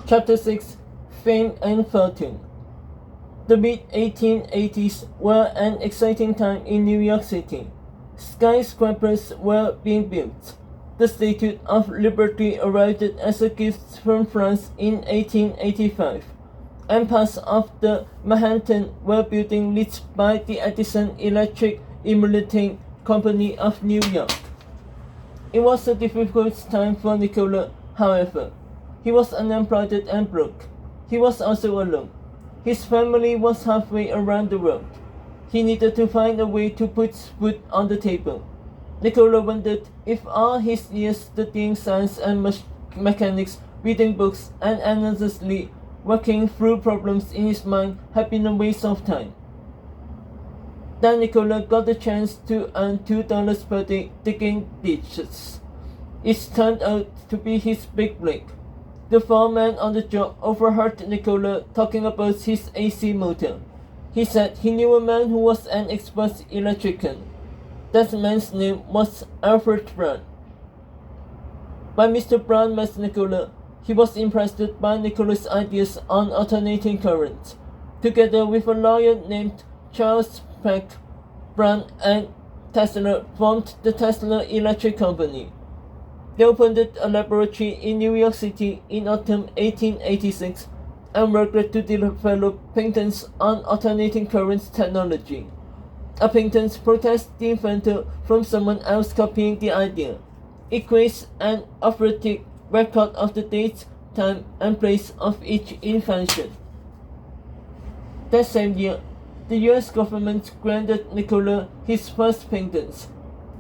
Chapter 6: Fame and Fortune. The mid-1880s were an exciting time in New York City. Skyscrapers were being built. The Statue of Liberty arrived as a gift from France in 1885, and parts of the Manhattan were building lit by the Edison Electric Emulating Company of New York. It was a difficult time for Nikola, however. He was unemployed and broke. He was also alone. His family was halfway around the world. He needed to find a way to put food on the table. Nikola wondered if all his years studying science and mechanics, reading books, and endlessly working through problems in his mind had been a waste of time. Then Nikola got the chance to earn $2 per day digging ditches. It turned out to be his big break. The foreman on the job overheard Nikola talking about his AC motor. He said he knew a man who was an expert electrician. That man's name was Alfred Brown. When Mr. Brown met Nikola, he was impressed by Nikola's ideas on alternating current. Together with a lawyer named Charles Peck, Brown and Tesla formed the Tesla Electric Company. They opened a laboratory in New York City in autumn 1886 and worked to develop patents on alternating current technology. A patent protects the inventor from someone else copying the idea. It creates an authentic record of the date, time, and place of each invention. That same year, the U.S. government granted Nikola his first patents.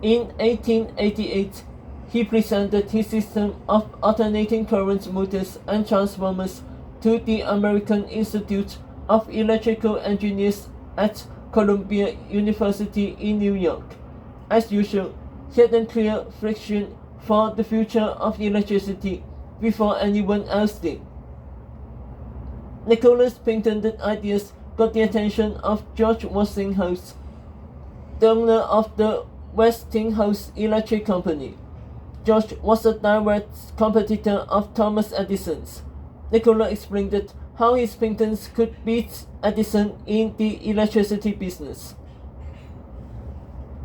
In 1888, he presented his system of alternating current motors and transformers to the American Institute of Electrical Engineers at Columbia University in New York. As usual, he had a clear vision for the future of electricity before anyone else did. Nikola's patented ideas got the attention of George Westinghouse, the owner of the Westinghouse Electric Company. George was a direct competitor of Thomas Edison's. Nikola explained how his patents could beat Edison in the electricity business.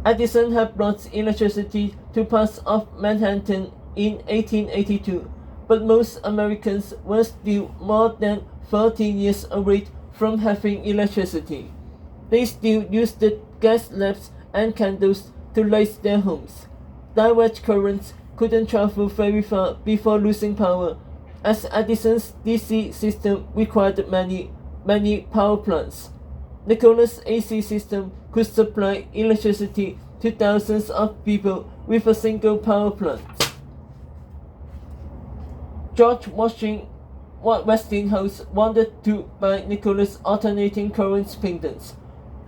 Edison had brought electricity to parts of Manhattan in 1882, but most Americans were still more than 14 years away from having electricity. They still used the gas lamps and candles to light their homes. Direct currents couldn't travel very far before losing power, as Edison's DC system required many power plants. Nikola's AC system could supply electricity to thousands of people with a single power plant. George Westinghouse wanted to buy Nikola's alternating current patents.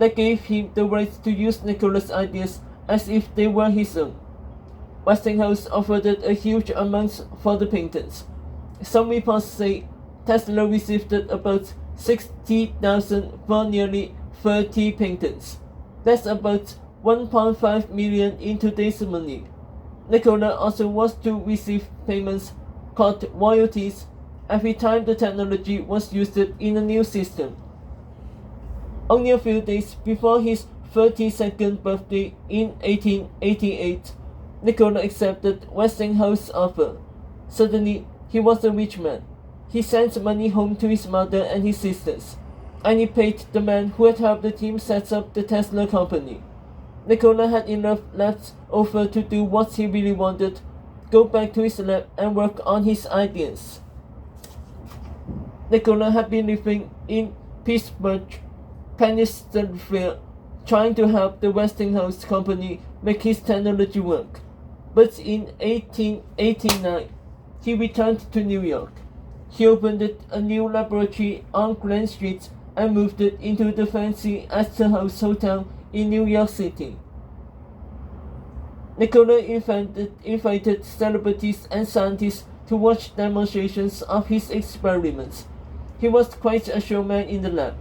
That gave him the right to use Nikola's ideas as if they were his own. Westinghouse offered a huge amount for the patents. Some reports say Tesla received about $60,000 for nearly 30 patents. That's about $1.5 million in today's money. Nikola also was to receive payments called royalties every time the technology was used in a new system. Only a few days before his 32nd birthday in 1888, Nikola accepted Westinghouse's offer. Suddenly, he was a rich man. He sent money home to his mother and his sisters, and he paid the man who had helped him set up the Tesla company. Nikola had enough left over to do what he really wanted, go back to his lab and work on his ideas. Nikola had been living in Pittsburgh, Pennsylvania, trying to help the Westinghouse company make his technology work. But in 1889, he returned to New York. He opened a new laboratory on Grand Street and moved it into the fancy Astor House Hotel in New York City. Nikola invited celebrities and scientists to watch demonstrations of his experiments. He was quite a showman in the lab.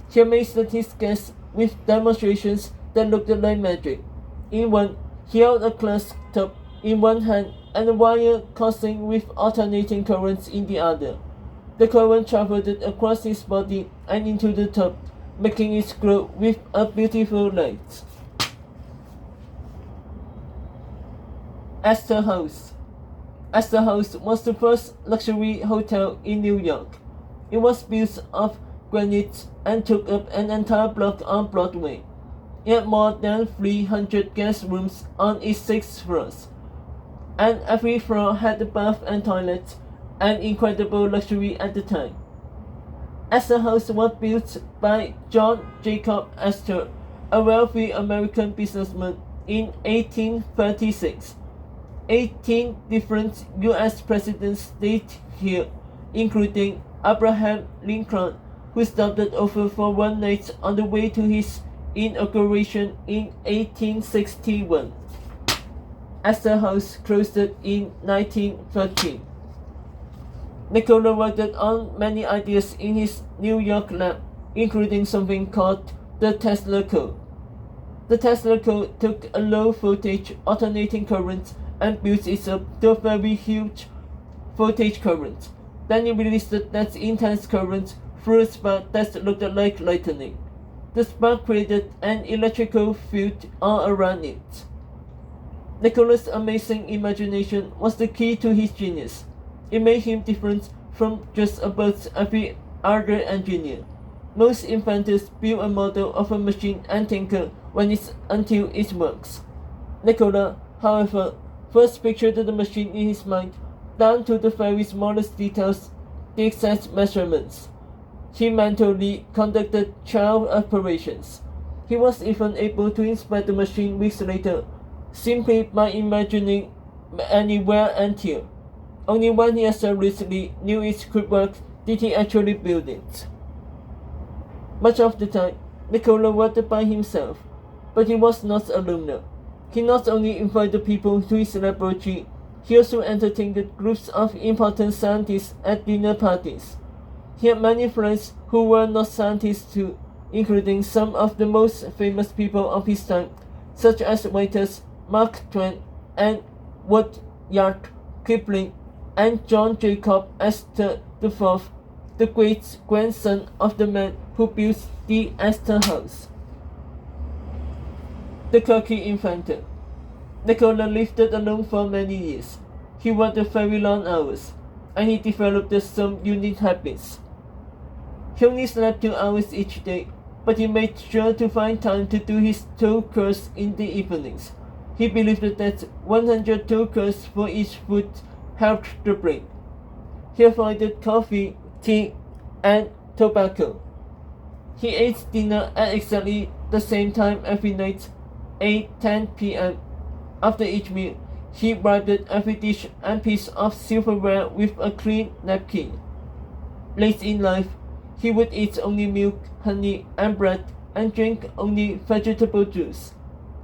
He amazed his guests with demonstrations that looked like magic. In one, he held a glass tub in one hand and a wire coursing with alternating currents in the other. The current traveled across his body and into the top, making it glow with a beautiful light. Astor House. Astor House was the first luxury hotel in New York. It was built of granite and took up an entire block on Broadway. It had more than 300 guest rooms on its 6 floors, and every floor had a bath and toilet, an incredible luxury at the time. Astor House was built by John Jacob Astor, a wealthy American businessman, in 1836. 18 different U.S. presidents stayed here, including Abraham Lincoln, who stopped over for one night on the way to his inauguration in 1861. Astor House closed in 1913. Nikola worked on many ideas in his New York lab, including something called the Tesla Code. The Tesla Code took a low voltage alternating current and built it up to a very huge voltage current. Then it released that intense current through a spark that looked like lightning. The spark created an electrical field all around it. Nikola's amazing imagination was the key to his genius. It made him different from just about every other engineer. Most inventors build a model of a machine and tinker until it works. Nikola, however, first pictured the machine in his mind, down to the very smallest details, the exact measurements. He mentally conducted trial operations. He was even able to inspect the machine weeks later, simply by imagining any wear and tear. Only when he absolutely knew it could work did he actually build it. Much of the time, Nikola worked by himself, but he was not a loner. He not only invited people to his laboratory, he also entertained groups of important scientists at dinner parties. He had many friends who were not scientists too, including some of the most famous people of his time, such as writers Mark Twain and Rudyard Kipling, and John Jacob Astor IV, the great-grandson of the man who built the Astor House. The quirky inventor. Nikola lived alone for many years. He worked very long hours, and he developed some unique habits. He only slept 2 hours each day, but he made sure to find time to do his toe curls in the evenings. He believed that 100 toe curls for each foot helped the brain. He avoided coffee, tea, and tobacco. He ate dinner at exactly the same time every night, 8:10 p.m. After each meal, he wiped every dish and piece of silverware with a clean napkin. Late in life, he would eat only milk, honey, and bread, and drink only vegetable juice.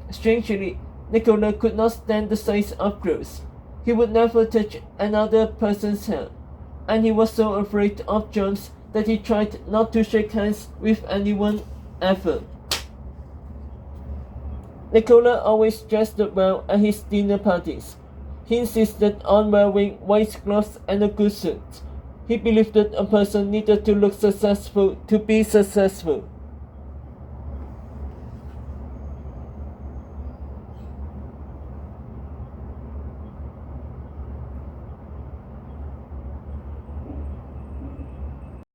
Strangely, Nikola could not stand the sight of girls. He would never touch another person's hair, and he was so afraid of germs that he tried not to shake hands with anyone ever. Nikola always dressed well at his dinner parties. He insisted on wearing white clothes and a good suit. He believed that a person needed to look successful to be successful.